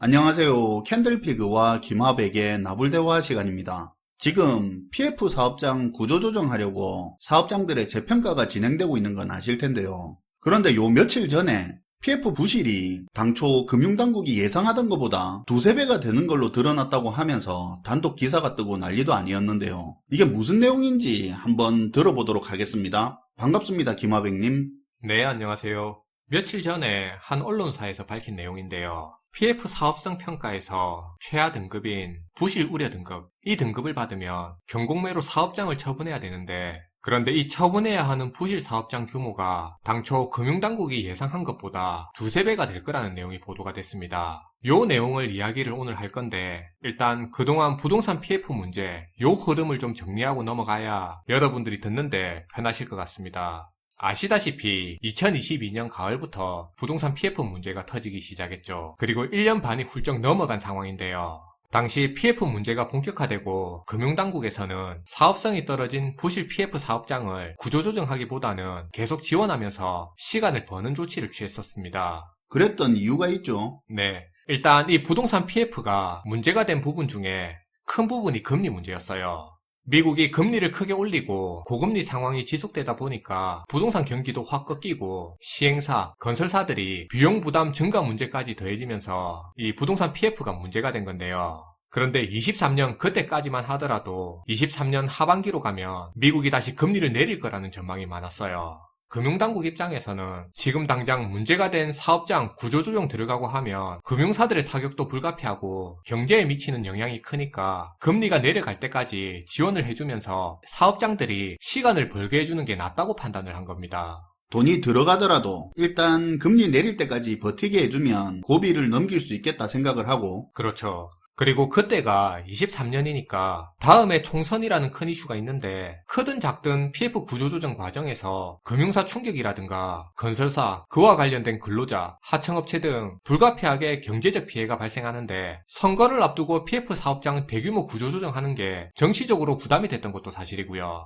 안녕하세요. 캔들피그와 김하백의 나불대화 시간입니다. 지금 PF 사업장 구조조정하려고 사업장들의 재평가가 진행되고 있는 건 아실 텐데요. 그런데 요 며칠 전에 PF 부실이 당초 금융당국이 예상하던 것보다 두세 배가 되는 걸로 드러났다고 하면서 단독 기사가 뜨고 난리도 아니었는데요. 이게 무슨 내용인지 한번 들어보도록 하겠습니다. 반갑습니다, 김하백님. 네, 안녕하세요. 며칠 전에 한 언론사에서 밝힌 내용인데요. PF 사업성 평가에서 최하 등급인 부실 우려 등급, 이 등급을 받으면 경공매로 사업장을 처분해야 되는데, 그런데 이 처분해야 하는 부실 사업장 규모가 당초 금융당국이 예상한 것보다 두세 배가 될 거라는 내용이 보도가 됐습니다. 요 내용을 이야기를 오늘 할 건데, 일단 그동안 부동산 PF 문제, 요 흐름을 좀 정리하고 넘어가야 여러분들이 듣는데 편하실 것 같습니다. 아시다시피 2022년 가을부터 부동산 PF 문제가 터지기 시작했죠. 그리고 1년 반이 훌쩍 넘어간 상황인데요. 당시 PF 문제가 본격화되고 금융당국에서는 사업성이 떨어진 부실 PF 사업장을 구조조정하기보다는 계속 지원하면서 시간을 버는 조치를 취했었습니다. 그랬던 이유가 있죠. 네, 일단 이 부동산 PF가 문제가 된 부분 중에 큰 부분이 금리 문제였어요. 미국이 금리를 크게 올리고 고금리 상황이 지속되다 보니까 부동산 경기도 확 꺾이고 시행사, 건설사들이 비용 부담 증가 문제까지 더해지면서 이 부동산 PF가 문제가 된 건데요. 그런데 23년 그때까지만 하더라도 23년 하반기로 가면 미국이 다시 금리를 내릴 거라는 전망이 많았어요. 금융당국 입장에서는 지금 당장 문제가 된 사업장 구조조정 들어가고 하면 금융사들의 타격도 불가피하고 경제에 미치는 영향이 크니까 금리가 내려갈 때까지 지원을 해주면서 사업장들이 시간을 벌게 해주는 게 낫다고 판단을 한 겁니다. 돈이 들어가더라도 일단 금리 내릴 때까지 버티게 해주면 고비를 넘길 수 있겠다 생각을 하고. 그렇죠. 그리고 그때가 23년이니까 다음에 총선이라는 큰 이슈가 있는데 크든 작든 PF 구조조정 과정에서 금융사 충격이라든가 건설사, 그와 관련된 근로자, 하청업체 등 불가피하게 경제적 피해가 발생하는데 선거를 앞두고 PF 사업장 대규모 구조조정하는 게 정치적으로 부담이 됐던 것도 사실이고요.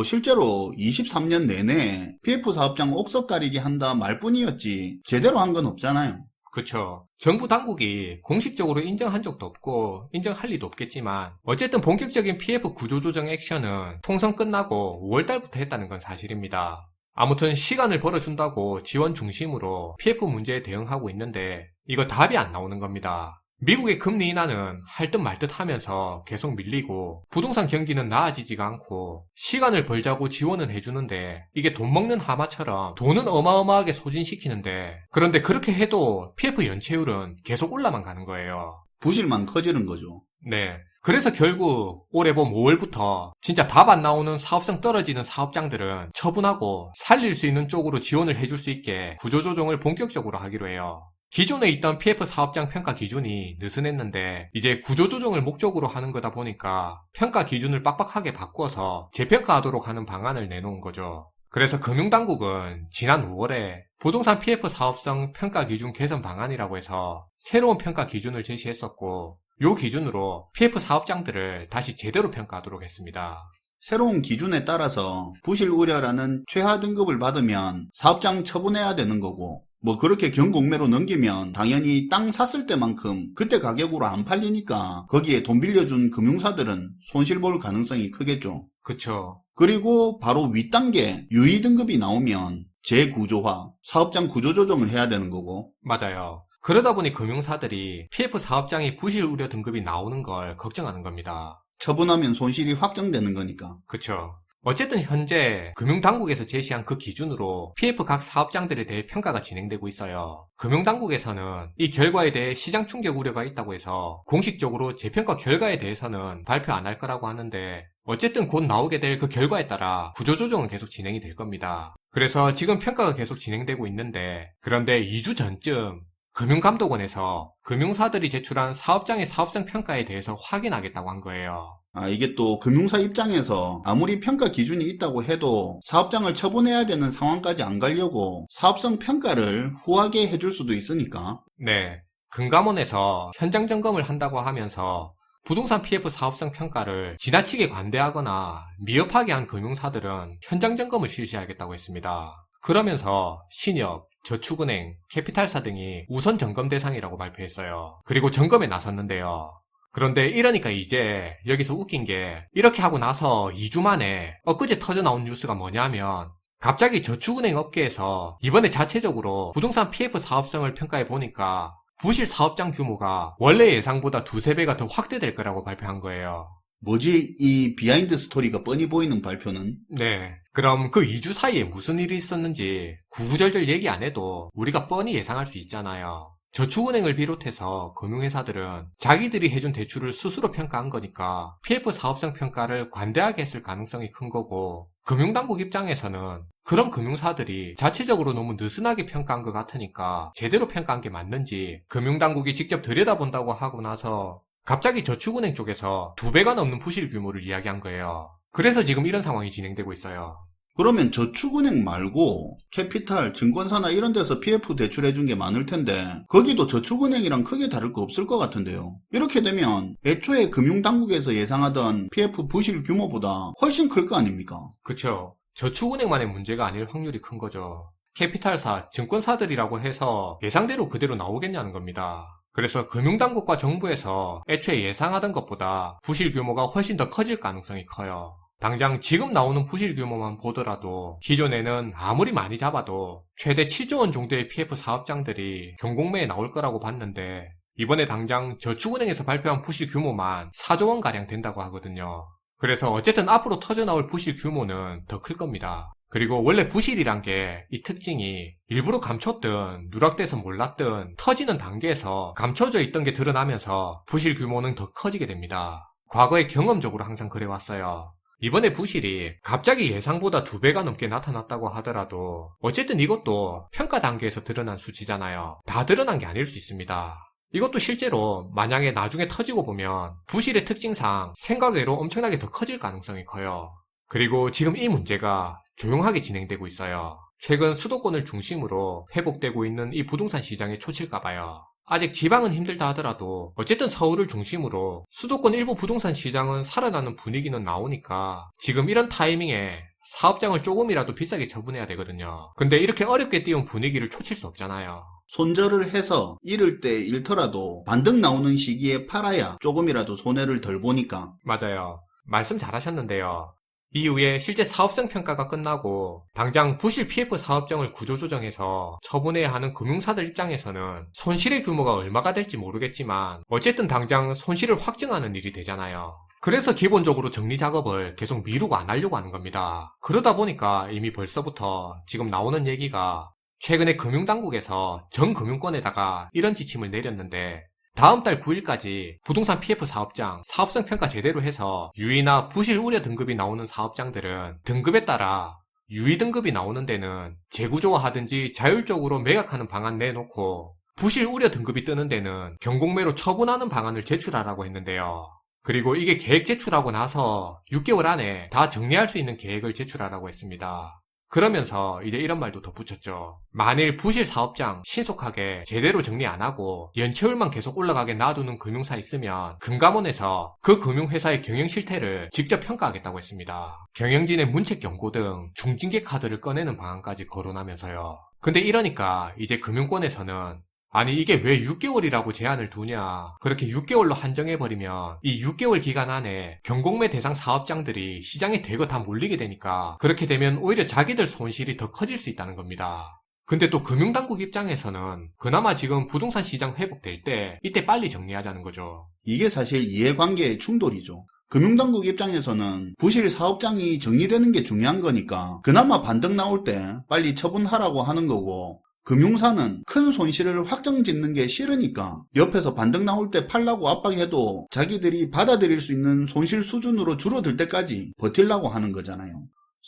실제로 23년 내내 PF 사업장 옥석 가리기 한다 말뿐이었지 제대로 한 건 없잖아요. 그쵸. 정부 당국이 공식적으로 인정한 적도 없고 인정할 리도 없겠지만 어쨌든 본격적인 PF 구조조정 액션은 총선 끝나고 5월달부터 했다는 건 사실입니다. 아무튼 시간을 벌어준다고 지원 중심으로 PF 문제에 대응하고 있는데 이거 답이 안 나오는 겁니다. 미국의 금리 인하는 할 듯 말 듯 하면서 계속 밀리고 부동산 경기는 나아지지가 않고 시간을 벌자고 지원은 해주는데 이게 돈 먹는 하마처럼 돈은 어마어마하게 소진시키는데 그런데 그렇게 해도 PF 연체율은 계속 올라만 가는 거예요. 부실만 커지는 거죠. 네. 그래서 결국 올해 봄 5월부터 진짜 답 안 나오는 사업성 떨어지는 사업장들은 처분하고 살릴 수 있는 쪽으로 지원을 해줄 수 있게 구조조정을 본격적으로 하기로 해요. 기존에 있던 PF 사업장 평가 기준이 느슨했는데 이제 구조조정을 목적으로 하는 거다 보니까 평가 기준을 빡빡하게 바꿔서 재평가하도록 하는 방안을 내놓은 거죠. 그래서 금융당국은 지난 5월에 부동산 PF 사업성 평가 기준 개선 방안이라고 해서 새로운 평가 기준을 제시했었고 이 기준으로 PF 사업장들을 다시 제대로 평가하도록 했습니다. 새로운 기준에 따라서 부실 우려라는 최하 등급을 받으면 사업장 처분해야 되는 거고 그렇게 경공매로 넘기면 당연히 땅 샀을 때만큼 그때 가격으로 안 팔리니까 거기에 돈 빌려준 금융사들은 손실 볼 가능성이 크겠죠. 그쵸. 그리고 바로 윗단계 유의 등급이 나오면 재구조화, 사업장 구조조정을 해야 되는 거고. 맞아요. 그러다 보니 금융사들이 PF 사업장이 부실 우려 등급이 나오는 걸 걱정하는 겁니다. 처분하면 손실이 확정되는 거니까. 그쵸. 어쨌든 현재 금융당국에서 제시한 그 기준으로 PF 각 사업장들에 대해 평가가 진행되고 있어요. 금융당국에서는 이 결과에 대해 시장 충격 우려가 있다고 해서 공식적으로 재평가 결과에 대해서는 발표 안 할 거라고 하는데 어쨌든 곧 나오게 될 그 결과에 따라 구조조정은 계속 진행이 될 겁니다. 그래서 지금 평가가 계속 진행되고 있는데 그런데 2주 전쯤 금융감독원에서 금융사들이 제출한 사업장의 사업성 평가에 대해서 확인하겠다고 한 거예요. 이게 또 금융사 입장에서 아무리 평가 기준이 있다고 해도 사업장을 처분해야 되는 상황까지 안 가려고 사업성 평가를 후하게 해줄 수도 있으니까. 네. 금감원에서 현장 점검을 한다고 하면서 부동산 PF 사업성 평가를 지나치게 관대하거나 미흡하게 한 금융사들은 현장 점검을 실시하겠다고 했습니다. 그러면서 신협, 저축은행, 캐피탈사 등이 우선 점검 대상이라고 발표했어요. 그리고 점검에 나섰는데요. 그런데 이러니까 이제 여기서 웃긴 게 이렇게 하고 나서 2주 만에 엊그제 터져 나온 뉴스가 뭐냐면 갑자기 저축은행 업계에서 이번에 자체적으로 부동산 PF 사업성을 평가해 보니까 부실 사업장 규모가 원래 예상보다 2~3배가 더 확대될 거라고 발표한 거예요. 뭐지? 이 비하인드 스토리가 뻔히 보이는 발표는? 네. 그럼 그 2주 사이에 무슨 일이 있었는지 구구절절 얘기 안 해도 우리가 뻔히 예상할 수 있잖아요. 저축은행을 비롯해서 금융회사들은 자기들이 해준 대출을 스스로 평가한 거니까 PF 사업성 평가를 관대하게 했을 가능성이 큰 거고, 금융당국 입장에서는 그런 금융사들이 자체적으로 너무 느슨하게 평가한 것 같으니까 제대로 평가한 게 맞는지 금융당국이 직접 들여다본다고 하고 나서 갑자기 저축은행 쪽에서 2배가 넘는 부실 규모를 이야기한 거예요. 그래서 지금 이런 상황이 진행되고 있어요. 그러면 저축은행 말고 캐피탈, 증권사나 이런 데서 PF 대출해준 게 많을 텐데 거기도 저축은행이랑 크게 다를 거 없을 것 같은데요. 이렇게 되면 애초에 금융당국에서 예상하던 PF 부실 규모보다 훨씬 클 거 아닙니까? 그쵸. 저축은행만의 문제가 아닐 확률이 큰 거죠. 캐피탈사, 증권사들이라고 해서 예상대로 그대로 나오겠냐는 겁니다. 그래서 금융당국과 정부에서 애초에 예상하던 것보다 부실 규모가 훨씬 더 커질 가능성이 커요. 당장 지금 나오는 부실 규모만 보더라도 기존에는 아무리 많이 잡아도 최대 7조 원 정도의 PF 사업장들이 경공매에 나올 거라고 봤는데 이번에 당장 저축은행에서 발표한 부실 규모만 4조 원가량 된다고 하거든요. 그래서 어쨌든 앞으로 터져나올 부실 규모는 더 클 겁니다. 그리고 원래 부실이란 게 이 특징이 일부러 감췄든 누락돼서 몰랐든 터지는 단계에서 감춰져 있던 게 드러나면서 부실 규모는 더 커지게 됩니다. 과거에 경험적으로 항상 그래왔어요. 이번에 부실이 갑자기 예상보다 2배가 넘게 나타났다고 하더라도 어쨌든 이것도 평가 단계에서 드러난 수치잖아요. 다 드러난 게 아닐 수 있습니다. 이것도 실제로 만약에 나중에 터지고 보면 부실의 특징상 생각외로 엄청나게 더 커질 가능성이 커요. 그리고 지금 이 문제가 조용하게 진행되고 있어요. 최근 수도권을 중심으로 회복되고 있는 이 부동산 시장에 초칠까봐요. 아직 지방은 힘들다 하더라도 어쨌든 서울을 중심으로 수도권 일부 부동산 시장은 살아나는 분위기는 나오니까 지금 이런 타이밍에 사업장을 조금이라도 비싸게 처분해야 되거든요. 근데 이렇게 어렵게 띄운 분위기를 초칠 수 없잖아요. 손절을 해서 잃을 때 잃더라도 반등 나오는 시기에 팔아야 조금이라도 손해를 덜 보니까. 맞아요. 말씀 잘하셨는데요. 이후에 실제 사업성 평가가 끝나고 당장 부실 PF 사업장을 구조조정해서 처분해야 하는 금융사들 입장에서는 손실의 규모가 얼마가 될지 모르겠지만 어쨌든 당장 손실을 확증하는 일이 되잖아요. 그래서 기본적으로 정리 작업을 계속 미루고 안 하려고 하는 겁니다. 그러다 보니까 이미 벌써부터 지금 나오는 얘기가 최근에 금융당국에서 전 금융권에다가 이런 지침을 내렸는데 다음 달 9일까지 부동산 PF 사업장 사업성 평가 제대로 해서 유의나 부실 우려 등급이 나오는 사업장들은 등급에 따라 유의 등급이 나오는 데는 재구조화하든지 자율적으로 매각하는 방안 내놓고 부실 우려 등급이 뜨는 데는 경공매로 처분하는 방안을 제출하라고 했는데요. 그리고 이게 계획 제출하고 나서 6개월 안에 다 정리할 수 있는 계획을 제출하라고 했습니다. 그러면서 이제 이런 말도 덧붙였죠. 만일 부실 사업장 신속하게 제대로 정리 안 하고 연체율만 계속 올라가게 놔두는 금융사 있으면 금감원에서 그 금융회사의 경영 실태를 직접 평가하겠다고 했습니다. 경영진의 문책 경고 등 중징계 카드를 꺼내는 방안까지 거론하면서요. 근데 이러니까 이제 금융권에서는 아니 이게 왜 6개월이라고 제한을 두냐, 그렇게 6개월로 한정해버리면 이 6개월 기간 안에 경공매 대상 사업장들이 시장에 대거 다 몰리게 되니까 그렇게 되면 오히려 자기들 손실이 더 커질 수 있다는 겁니다. 근데 또 금융당국 입장에서는 그나마 지금 부동산 시장 회복될 때 이때 빨리 정리하자는 거죠. 이게 사실 이해관계의 충돌이죠. 금융당국 입장에서는 부실 사업장이 정리되는 게 중요한 거니까 그나마 반등 나올 때 빨리 처분하라고 하는 거고, 금융사는 큰 손실을 확정짓는 게 싫으니까 옆에서 반등 나올 때 팔라고 압박해도 자기들이 받아들일 수 있는 손실 수준으로 줄어들 때까지 버틸라고 하는 거잖아요.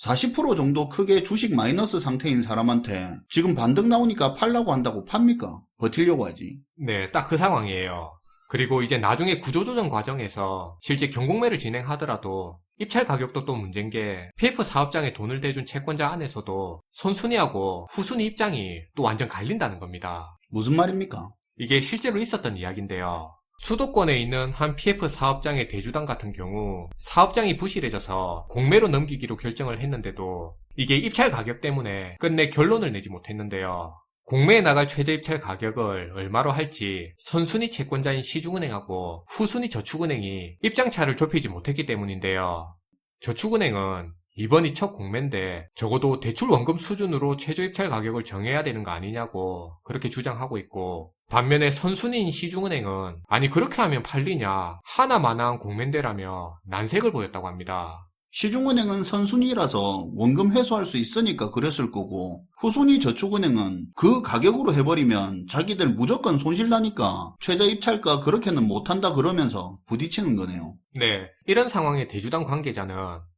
40% 정도 크게 주식 마이너스 상태인 사람한테 지금 반등 나오니까 팔라고 한다고 팝니까? 버틸려고 하지. 네, 딱 그 상황이에요. 그리고 이제 나중에 구조조정 과정에서 실제 경공매를 진행하더라도 입찰 가격도 또 문제인 게 PF 사업장에 돈을 대준 채권자 안에서도 선순위하고 후순위 입장이 또 완전 갈린다는 겁니다. 무슨 말입니까? 이게 실제로 있었던 이야기인데요. 수도권에 있는 한 PF 사업장의 대주당 같은 경우 사업장이 부실해져서 공매로 넘기기로 결정을 했는데도 이게 입찰 가격 때문에 끝내 결론을 내지 못했는데요. 공매에 나갈 최저 입찰 가격을 얼마로 할지 선순위 채권자인 시중은행하고 후순위 저축은행이 입장차를 좁히지 못했기 때문인데요. 저축은행은 이번이 첫 공매인데 적어도 대출 원금 수준으로 최저 입찰 가격을 정해야 되는 거 아니냐고 그렇게 주장하고 있고, 반면에 선순위인 시중은행은 아니 그렇게 하면 팔리냐, 하나마나한 공매인데라며 난색을 보였다고 합니다. 시중은행은 선순위라서 원금 회수할 수 있으니까 그랬을 거고, 후순위 저축은행은 그 가격으로 해버리면 자기들 무조건 손실 나니까 최저 입찰가 그렇게는 못한다 그러면서 부딪히는 거네요. 네, 이런 상황에 대주당 관계자는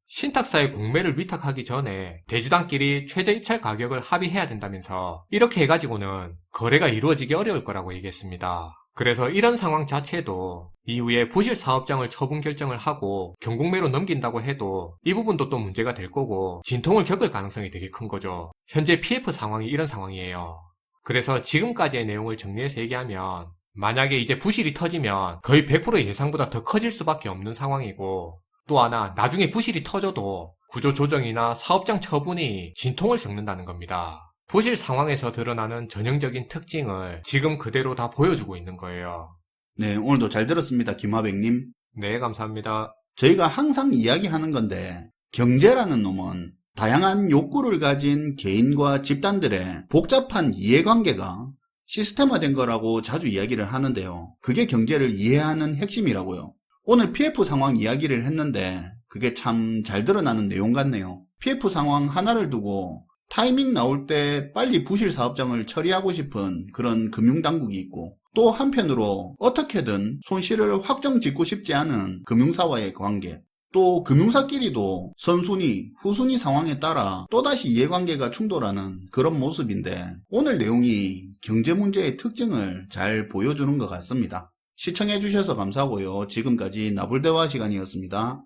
신탁사에 공매를 위탁하기 전에 대주당끼리 최저 입찰 가격을 합의해야 된다면서 이렇게 해가지고는 거래가 이루어지기 어려울 거라고 얘기했습니다. 그래서 이런 상황 자체도 이후에 부실 사업장을 처분 결정을 하고 경공매로 넘긴다고 해도 이 부분도 또 문제가 될 거고 진통을 겪을 가능성이 되게 큰 거죠. 현재 PF 상황이 이런 상황이에요. 그래서 지금까지의 내용을 정리해서 얘기하면, 만약에 이제 부실이 터지면 거의 100% 예상보다 더 커질 수밖에 없는 상황이고, 또 하나 나중에 부실이 터져도 구조조정이나 사업장 처분이 진통을 겪는다는 겁니다. 부실 상황에서 드러나는 전형적인 특징을 지금 그대로 다 보여주고 있는 거예요. 네, 오늘도 잘 들었습니다. 김하백님. 네, 감사합니다. 저희가 항상 이야기하는 건데, 경제라는 놈은 다양한 욕구를 가진 개인과 집단들의 복잡한 이해관계가 시스템화된 거라고 자주 이야기를 하는데요. 그게 경제를 이해하는 핵심이라고요. 오늘 PF 상황 이야기를 했는데 그게 참 잘 드러나는 내용 같네요. PF 상황 하나를 두고 타이밍 나올 때 빨리 부실 사업장을 처리하고 싶은 그런 금융당국이 있고, 또 한편으로 어떻게든 손실을 확정 짓고 싶지 않은 금융사와의 관계, 또 금융사끼리도 선순위, 후순위 상황에 따라 또다시 이해관계가 충돌하는 그런 모습인데, 오늘 내용이 경제 문제의 특징을 잘 보여주는 것 같습니다. 시청해주셔서 감사하고요. 지금까지 나불대화 시간이었습니다.